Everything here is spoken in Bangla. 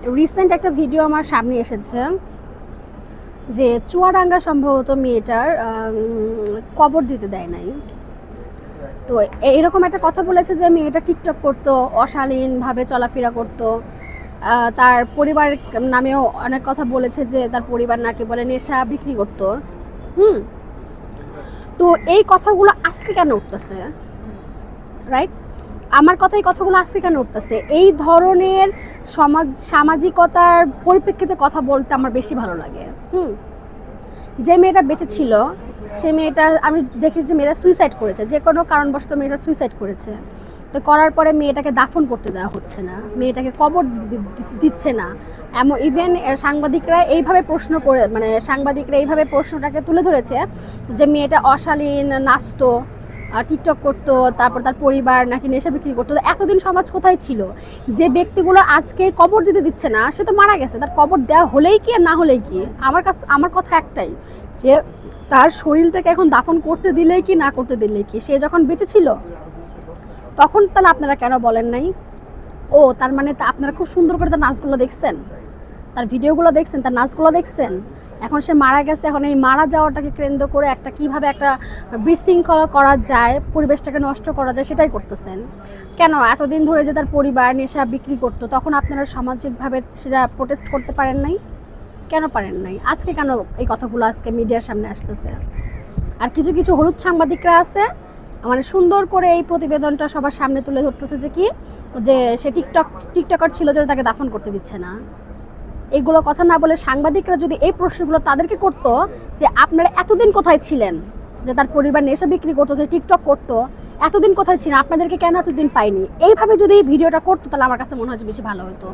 রিসেন্ট একটা ভিডিও আমার সামনে এসেছে যে চুয়াডাঙ্গা সম্ভবত মেয়েটার কবর দিতে দেয় নাই। তো এইরকম একটা কথা বলেছে যে মেয়েটা টিকটক করতো, অশালীনভাবে চলাফেরা করতো, তার পরিবারের নামেও অনেক কথা বলেছে যে তার পরিবার নাকি বলে নেশা বিক্রি করতো। তো এই কথাগুলো আজকে কেন উঠতেছে, রাইট? আমার কথা এই কথাগুলো আজকে কেন উঠতেছে? এই ধরনের সামাজিকতার পরিপ্রেক্ষিতে কথা বলতে আমার বেশি ভালো লাগে। যে মেয়েটা বেঁচে ছিল সে মেয়েটা, আমি দেখেছি মেয়েটা সুইসাইড করেছে, যে কোনো কারণবশত মেয়েটা সুইসাইড করেছে। তো করার পরে মেয়েটাকে দাফন করতে দেওয়া হচ্ছে না, মেয়েটাকে কবর দিচ্ছে না। এমন ইভেন সাংবাদিকরা এইভাবে প্রশ্ন করে, মানে সাংবাদিকরা এইভাবে প্রশ্নটাকে তুলে ধরেছে যে মেয়েটা অশালীন, নাচতো, টিকটক করতো, তারপর তার পরিবার নাকি নেশা বিক্রি করতো। এতদিন সমাজ কোথায় ছিল? যে ব্যক্তিগুলো আজকে কবর দিতে দিচ্ছে না সে তো মারা গেছে, তার কবর দেওয়া হলেই কি আর না হলেই কি? আমার কথা একটাই, যে তার শরীরটাকে এখন দাফন করতে দিলেই কি না করতে দিলেই কি? সে যখন বেঁচে ছিল তখন তাহলে আপনারা কেন বলেন নাই? ও তার মানে আপনারা খুব সুন্দর করে তার নাচগুলো দেখছেন, তার ভিডিওগুলো দেখছেন, তার নাচগুলো দেখছেন। এখন সে মারা গেছে, এখন এই মারা যাওয়াটাকে কেন্দ্র করে একটা কিভাবে একটা বিশৃঙ্খলা করা যায়, পরিবেশটাকে নষ্ট করা যায়, সেটাই করতেছেন। কেন এতদিন ধরে যে তার পরিবার নেশা বিক্রি করতো তখন আপনারা সামাজিকভাবে সেটা প্রোটেস্ট করতে পারেন নাই? কেন পারেন নাই? আজকে কেন এই কথাগুলো আজকে মিডিয়ার সামনে আসতেছে? আর কিছু কিছু হলুদ সাংবাদিকরা আছে, মানে সুন্দর করে এই প্রতিবেদনটা সবার সামনে তুলে ধরতেছে যে কি, যে সে টিকটকার ছিল যেন তাকে দাফন করতে দিচ্ছে না। এইগুলো কথা না বলে সাংবাদিকরা যদি এই প্রশ্নগুলো তাদেরকে করতো যে আপনারা এতদিন কোথায় ছিলেন, যে তার পরিবার নেশা বিক্রি করতো, যে টিকটক করতো, এতদিন কোথায় ছিলেন, আপনাদেরকে কেন এতদিন পাইনি, এইভাবে যদি ভিডিওটা করতো তাহলে আমার কাছে মনে হয় বেশি ভালো হতো।